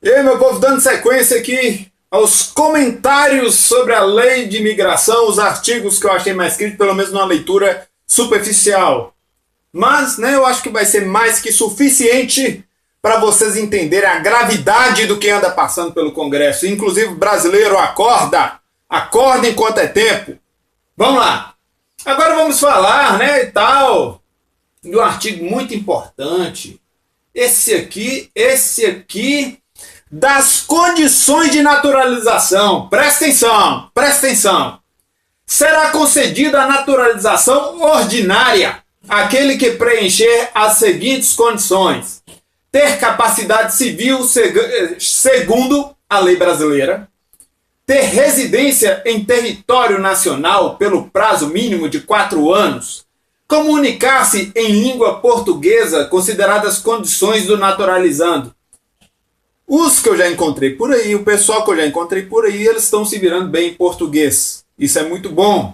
E aí, meu povo, dando sequência aqui aos comentários sobre a lei de imigração, os artigos que eu achei mais críticos, pelo menos numa leitura superficial. Mas, eu acho que vai ser mais que suficiente para vocês entenderem a gravidade do que anda passando pelo Congresso. Inclusive, brasileiro, acorda! Acorda enquanto é tempo! Vamos lá! Agora vamos falar, de um artigo muito importante. Esse aqui, das condições de naturalização. Presta atenção, presta atenção. Será concedida a naturalização ordinária àquele que preencher as seguintes condições: ter capacidade civil segundo a lei brasileira, ter residência em território nacional pelo prazo mínimo de 4 anos, comunicar-se em língua portuguesa, consideradas condições do naturalizando. Os que eu já encontrei por aí, o pessoal que eu já encontrei por aí, eles estão se virando bem em português. Isso é muito bom.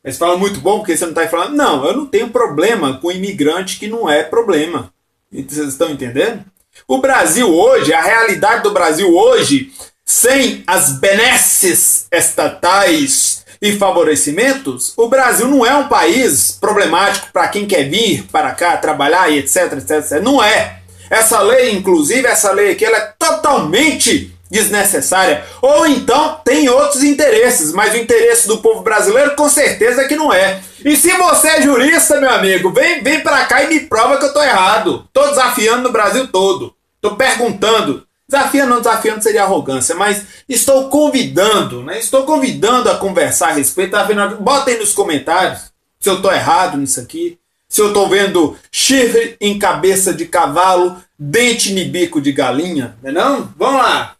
Eles falam muito bom porque você não está falando. Não, eu não tenho problema com imigrante que não é problema. Vocês estão entendendo? O Brasil hoje, a realidade do Brasil hoje, sem as benesses estatais e favorecimentos, o Brasil não é um país problemático para quem quer vir para cá trabalhar e etc, etc, etc. Não é. Essa lei, inclusive, essa lei aqui, ela é totalmente desnecessária. Ou então tem outros interesses, mas o interesse do povo brasileiro com certeza é que não é. E se você é jurista, meu amigo, vem pra cá e me prova que eu tô errado. Tô desafiando no Brasil todo. Tô perguntando. Desafiando seria arrogância, mas estou convidando, Estou convidando a conversar a respeito. Afinal, botem nos comentários se eu tô errado nisso aqui. Se eu estou vendo chifre em cabeça de cavalo, dente em bico de galinha, não é não? Vamos lá.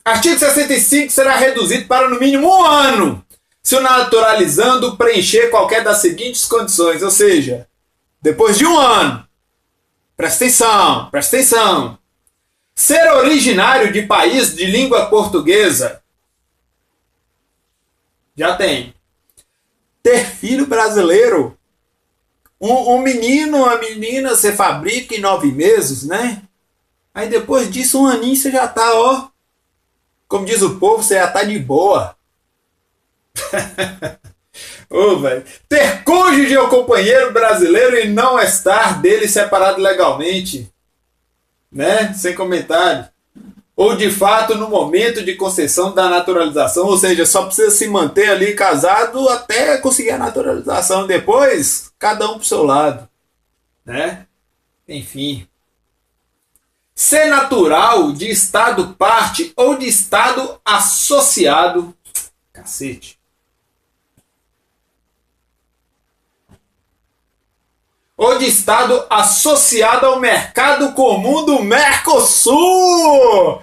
Artigo 65 será reduzido para no mínimo 1 ano, se o naturalizando preencher qualquer das seguintes condições, ou seja, depois de 1 ano, presta atenção, ser originário de país de língua portuguesa, já tem, ter filho brasileiro, um menino, uma menina, você fabrica em 9 meses, Aí depois disso, 1 aninho, você já tá, como diz o povo, você já tá de boa. Velho. Ter cônjuge ou companheiro brasileiro e não estar dele separado legalmente. Sem comentário. Ou de fato no momento de concessão da naturalização, ou seja, só precisa se manter ali casado até conseguir a naturalização. Depois, cada um pro seu lado, Enfim. Ser natural de estado parte ou de estado associado. Cacete. Ou de estado associado ao mercado comum do Mercosul.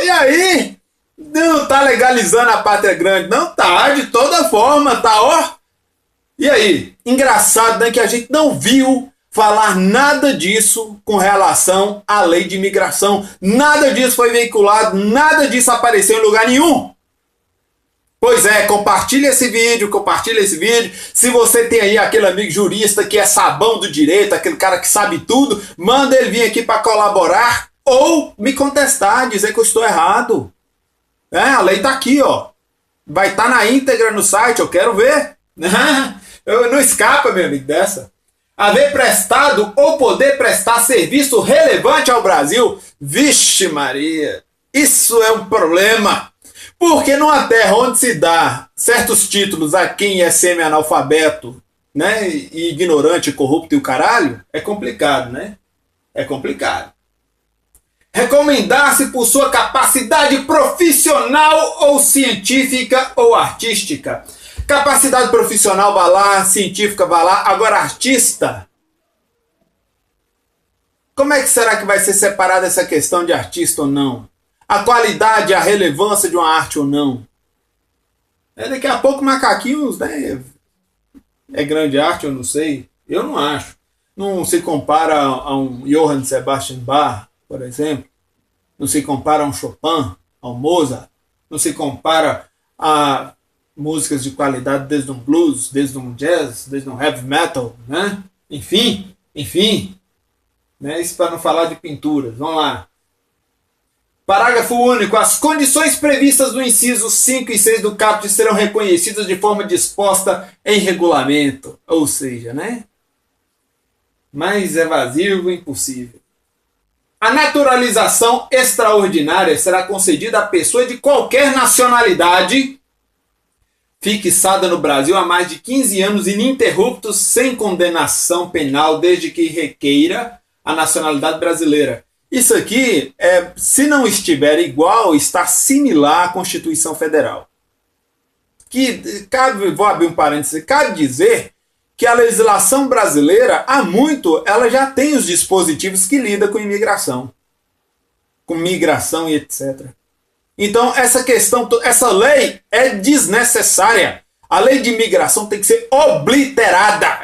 E aí? Não tá legalizando a pátria grande, não tá, de toda forma, tá, E aí? Engraçado, que a gente não viu falar nada disso com relação à lei de imigração. Nada disso foi veiculado, nada disso apareceu em lugar nenhum. Pois é, compartilha esse vídeo. Se você tem aí aquele amigo jurista que é sabão do direito, aquele cara que sabe tudo, manda ele vir aqui para colaborar ou me contestar, dizer que eu estou errado. A lei tá aqui, Vai estar na íntegra no site, eu quero ver. Não escapa, meu amigo, dessa. Haver prestado ou poder prestar serviço relevante ao Brasil. Vixe Maria, isso é um problema. Porque numa terra onde se dá certos títulos a quem é semi-analfabeto, e ignorante, corrupto e o caralho, é complicado, É complicado. Recomendar-se por sua capacidade profissional ou científica ou artística. Capacidade profissional vai lá, científica vai lá, agora artista. Como é que será que vai ser separada essa questão de artista ou não? A qualidade, a relevância de uma arte ou não? Daqui a pouco Macaquinhos, é grande arte, eu não sei. Eu não acho. Não se compara a um Johann Sebastian Bach, por exemplo. Não se compara a um Chopin, a um Mozart. Não se compara a músicas de qualidade desde um blues, desde um jazz, desde um heavy metal, Enfim. né? Isso para não falar de pinturas. Vamos lá. Parágrafo único. As condições previstas no inciso 5 e 6 do caput serão reconhecidas de forma disposta em regulamento. Ou seja, né? Mais evasivo impossível. A naturalização extraordinária será concedida a pessoa de qualquer nacionalidade fixada no Brasil há mais de 15 anos ininterruptos, sem condenação penal, desde que requeira a nacionalidade brasileira. Isso aqui, se não estiver igual, está similar à Constituição Federal. Que cabe, vou abrir um parênteses, cabe dizer que a legislação brasileira, há muito, ela já tem os dispositivos que lidam com imigração, com migração e etc. Então, essa questão, essa lei é desnecessária. A lei de imigração tem que ser obliterada.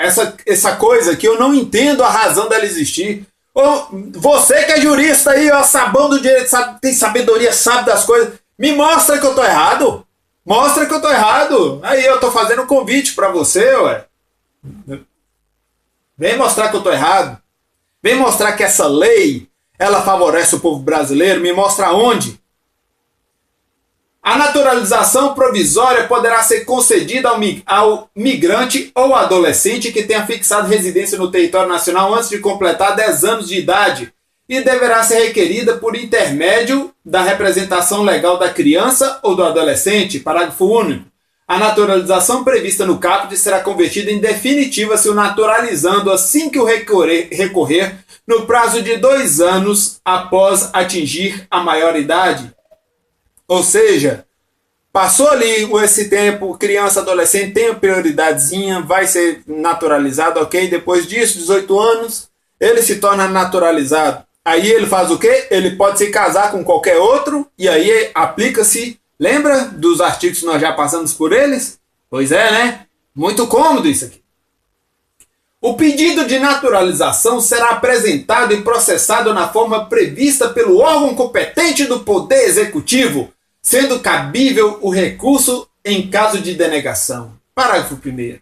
Essa coisa que eu não entendo a razão dela existir. Você que é jurista aí, ó, sabão do direito, sabe, tem sabedoria, sabe das coisas, me mostra que eu tô errado. Mostra que eu tô errado. Aí eu tô fazendo um convite para você, ué. Vem mostrar que eu tô errado. Vem mostrar que essa lei, ela favorece o povo brasileiro. Me mostra onde. A naturalização provisória poderá ser concedida ao migrante ou adolescente que tenha fixado residência no território nacional antes de completar 10 anos de idade e deverá ser requerida por intermédio da representação legal da criança ou do adolescente. Parágrafo único. A naturalização prevista no caput será convertida em definitiva se o naturalizando assim que o recorrer no prazo de 2 anos após atingir a maioridade. Ou seja, passou ali esse tempo, criança, adolescente, tem prioridadezinha, vai ser naturalizado, ok? Depois disso, 18 anos, ele se torna naturalizado. Aí ele faz o quê? Ele pode se casar com qualquer outro, e aí aplica-se, lembra dos artigos que nós já passamos por eles? Pois é, né? Muito cômodo isso aqui. O pedido de naturalização será apresentado e processado na forma prevista pelo órgão competente do Poder Executivo, sendo cabível o recurso em caso de denegação. Parágrafo 1º.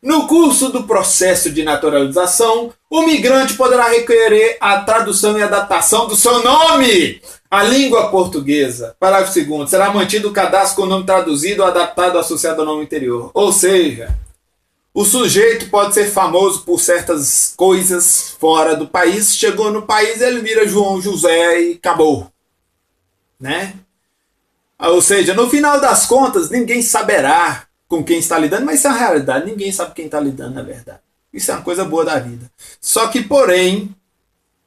No curso do processo de naturalização, o migrante poderá requerer a tradução e adaptação do seu nome à língua portuguesa. Parágrafo 2º. Será mantido o cadastro com o nome traduzido ou adaptado associado ao nome anterior. Ou seja, o sujeito pode ser famoso por certas coisas fora do país, chegou no país, ele vira João José e acabou. Né? Ou seja, no final das contas, ninguém saberá com quem está lidando, mas isso é uma realidade, ninguém sabe quem está lidando, na verdade. Isso é uma coisa boa da vida. Só que, porém,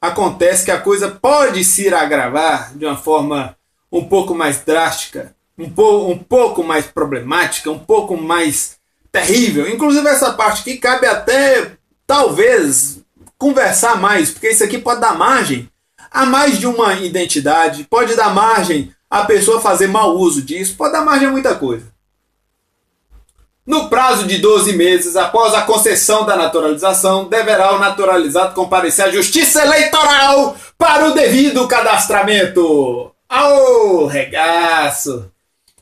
acontece que a coisa pode se agravar de uma forma um pouco mais drástica, um pouco mais problemática, um pouco mais terrível. Inclusive essa parte aqui cabe até, talvez, conversar mais, porque isso aqui pode dar margem a mais de uma identidade, pode dar margem a pessoa fazer mau uso disso, pode dar margem a muita coisa. No prazo de 12 meses após a concessão da naturalização, deverá o naturalizado comparecer à Justiça Eleitoral para o devido cadastramento. Au, regaço!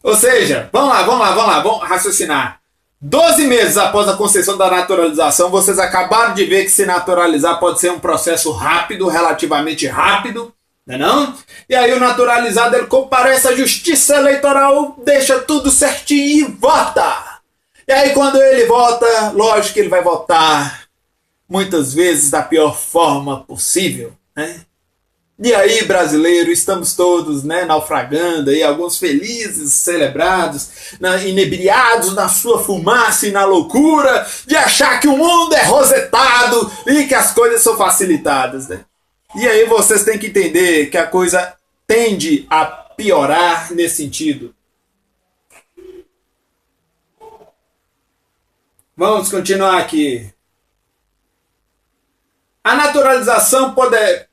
Ou seja, vamos lá, vamos raciocinar. 12 meses após a concessão da naturalização, vocês acabaram de ver que se naturalizar pode ser um processo rápido, relativamente rápido, não? E aí o naturalizado ele comparece à Justiça Eleitoral, deixa tudo certinho e vota. E aí quando ele vota, lógico que ele vai votar muitas vezes da pior forma possível, né? E aí, brasileiro, estamos todos, né, naufragando, aí, alguns felizes, celebrados, inebriados na sua fumaça e na loucura de achar que o mundo é rosetado e que as coisas são facilitadas, né? E aí vocês têm que entender que a coisa tende a piorar nesse sentido. Vamos continuar aqui. A naturalização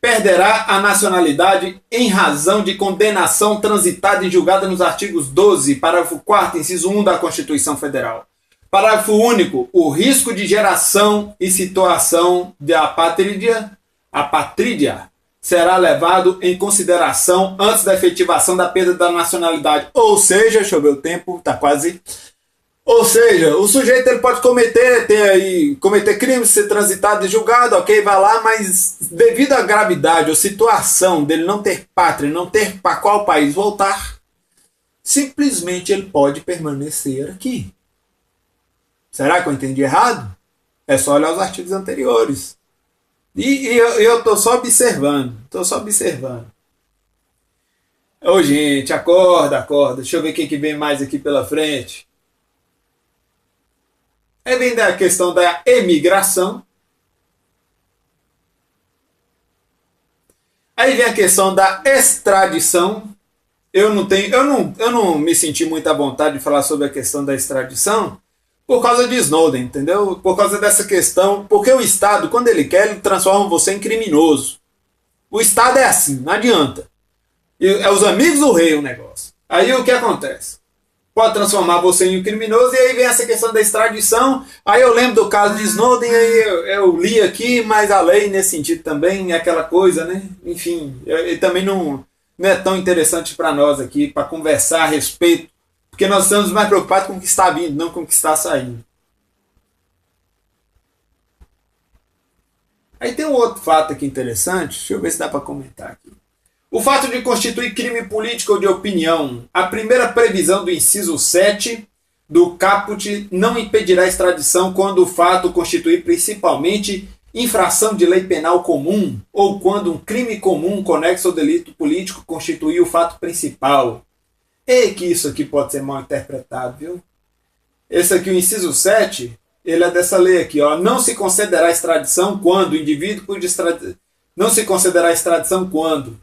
perderá a nacionalidade em razão de condenação transitada e julgada nos artigos 12, parágrafo 4º, inciso 1 da Constituição Federal. Parágrafo único. O risco de geração e situação de apatrídia será levado em consideração antes da efetivação da perda da nacionalidade. Ou seja, deixa eu ver o tempo, está quase... Ou seja, o sujeito ele pode cometer crimes, ser transitado e julgado, ok, vai lá, mas devido à gravidade ou situação dele não ter pátria, não ter para qual país voltar, simplesmente ele pode permanecer aqui. Será que eu entendi errado? É só olhar os artigos anteriores. E eu estou só observando, Ô gente, acorda, acorda. Deixa eu ver o que vem mais aqui pela frente. Aí vem da questão da emigração. Aí vem a questão da extradição. Eu não me senti muito à vontade de falar sobre a questão da extradição por causa de Snowden, entendeu? Por causa dessa questão, porque o Estado, quando ele quer, ele transforma você em criminoso. O Estado é assim, não adianta. É os amigos do rei o negócio. Aí o que acontece? Pode transformar você em um criminoso, e aí vem essa questão da extradição. Aí eu lembro do caso de Snowden, aí eu li aqui, mas a lei nesse sentido também é aquela coisa, né? Enfim, também não é tão interessante para nós aqui, para conversar a respeito, porque nós estamos mais preocupados com o que está vindo, não com o que está saindo. Aí tem um outro fato aqui interessante, deixa eu ver se dá para comentar aqui. O fato de constituir crime político ou de opinião. A primeira previsão do inciso 7 do caput não impedirá a extradição quando o fato constituir principalmente infração de lei penal comum ou quando um crime comum conexo ao delito político constituir o fato principal. E que isso aqui pode ser mal interpretado, viu? Esse aqui, o inciso 7, ele é dessa lei aqui, ó. Não se considerará extradição quando o indivíduo cuja extradição... Não se considerará extradição quando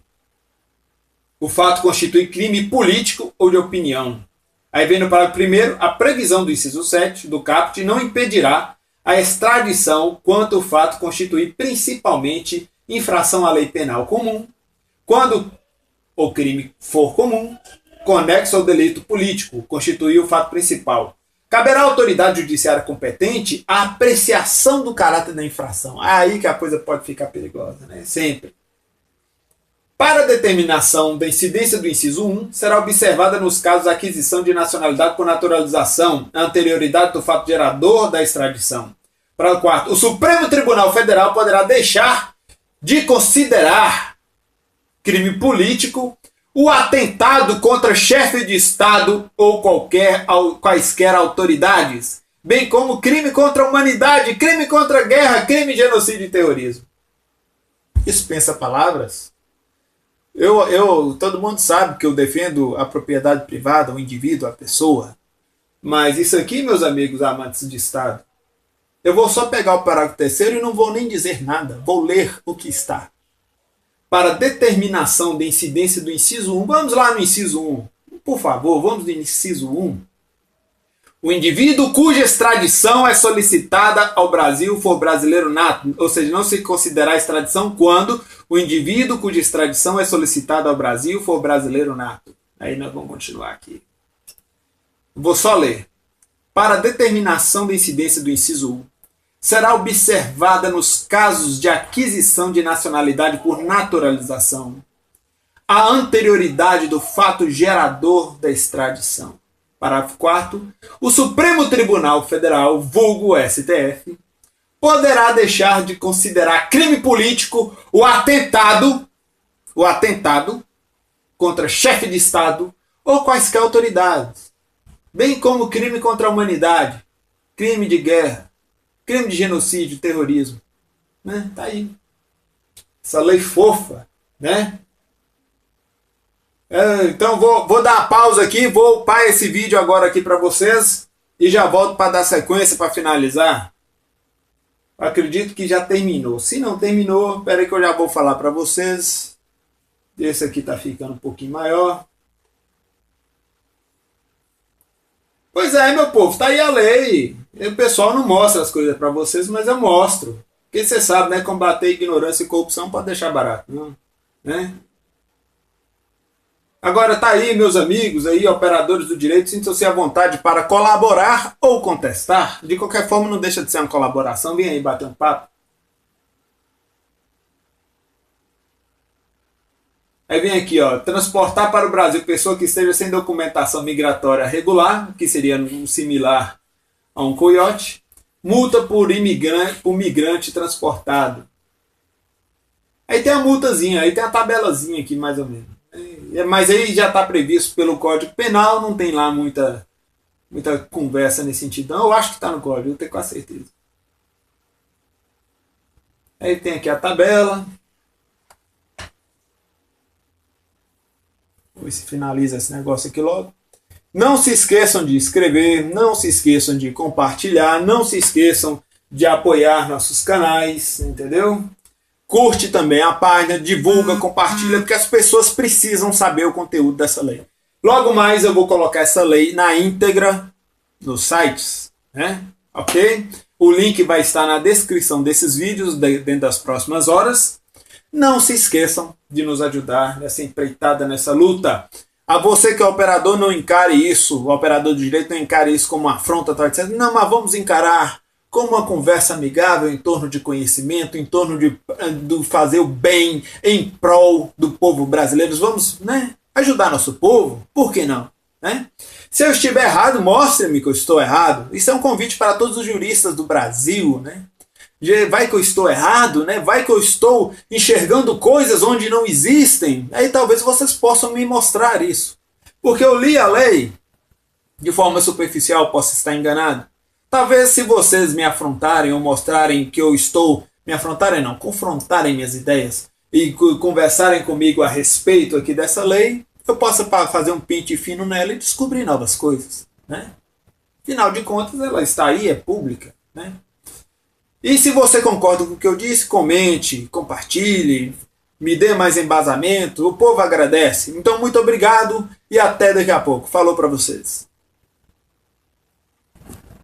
o fato constitui crime político ou de opinião. Aí vem no parágrafo primeiro, a previsão do inciso 7 do caput não impedirá a extradição quanto o fato constituir principalmente infração à lei penal comum, quando o crime for comum, conexo ao delito político, constituir o fato principal. Caberá à autoridade judiciária competente a apreciação do caráter da infração. Aí que a coisa pode ficar perigosa, né? Sempre. Para a determinação da incidência do inciso 1, será observada nos casos a aquisição de nacionalidade por naturalização, a anterioridade do fato gerador da extradição. Para o quarto, o Supremo Tribunal Federal poderá deixar de considerar crime político o atentado contra chefe de Estado ou quaisquer autoridades, bem como crime contra a humanidade, crime contra a guerra, crime de genocídio e terrorismo. Dispensa palavras? Todo mundo sabe que eu defendo a propriedade privada, o indivíduo, a pessoa. Mas isso aqui, meus amigos amantes de Estado, eu vou só pegar o parágrafo terceiro e não vou nem dizer nada. Vou ler o que está. Para determinação da incidência do inciso 1, vamos lá no inciso 1. Por favor, vamos no inciso 1. O indivíduo cuja extradição é solicitada ao Brasil for brasileiro nato, ou seja, não se considerará extradição quando o indivíduo cuja extradição é solicitada ao Brasil for brasileiro nato. Aí nós vamos continuar aqui. Vou só ler. Para determinação da incidência do inciso 1, será observada nos casos de aquisição de nacionalidade por naturalização a anterioridade do fato gerador da extradição. Parágrafo 4º. O Supremo Tribunal Federal, vulgo STF, poderá deixar de considerar crime político o atentado contra chefe de Estado ou quaisquer autoridades, bem como crime contra a humanidade, crime de guerra, crime de genocídio, terrorismo. Né? Tá aí. Essa lei fofa, né? Então vou dar uma pausa aqui, vou upar esse vídeo agora aqui para vocês e já volto para dar sequência para finalizar. Acredito que já terminou. Se não terminou, espera aí que eu já vou falar para vocês. Esse aqui tá ficando um pouquinho maior. Pois é, meu povo, tá aí a lei. O pessoal não mostra as coisas para vocês, mas eu mostro. Porque você sabe, né? Combater ignorância e corrupção pode deixar barato, não? Né? Agora tá aí, meus amigos, aí, operadores do direito, sintam-se à vontade para colaborar ou contestar. De qualquer forma, não deixa de ser uma colaboração. Vem aí bater um papo. Aí vem aqui, ó, transportar para o Brasil pessoa que esteja sem documentação migratória regular, que seria um similar a um coiote. Multa por migrante transportado. Aí tem a multazinha, aí tem a tabelazinha aqui mais ou menos. Mas aí já está previsto pelo Código Penal, não tem lá muita conversa nesse sentido. Não, eu acho que está no código, eu tenho quase certeza. Aí tem aqui a tabela. Vamos ver se finaliza esse negócio aqui logo. Não se esqueçam de inscrever, não se esqueçam de compartilhar, não se esqueçam de apoiar nossos canais, entendeu? Curte também a página, divulga, compartilha, porque as pessoas precisam saber o conteúdo dessa lei. Logo mais eu vou colocar essa lei na íntegra nos sites, né? Ok? O link vai estar na descrição desses vídeos dentro das próximas horas. Não se esqueçam de nos ajudar nessa empreitada, nessa luta. A você que é operador, não encare isso, o operador de direito não encare isso como uma afronta, tá dizendo, não, mas vamos encarar como uma conversa amigável em torno de conhecimento, em torno de fazer o bem em prol do povo brasileiro. Vamos, né, ajudar nosso povo, por que não? Né? Se eu estiver errado, mostre-me que eu estou errado. Isso é um convite para todos os juristas do Brasil. Né? Vai que eu estou errado, né? Vai que eu estou enxergando coisas onde não existem. Aí talvez vocês possam me mostrar isso. Porque eu li a lei de forma superficial, posso estar enganado. Talvez se vocês me afrontarem ou mostrarem que eu estou... Me afrontarem não, confrontarem minhas ideias e conversarem comigo a respeito aqui dessa lei, eu possa fazer um pente fino nela e descobrir novas coisas. Né? Afinal de contas, ela está aí, é pública. Né? E se você concorda com o que eu disse, comente, compartilhe, me dê mais embasamento, o povo agradece. Então, muito obrigado e até daqui a pouco. Falou para vocês.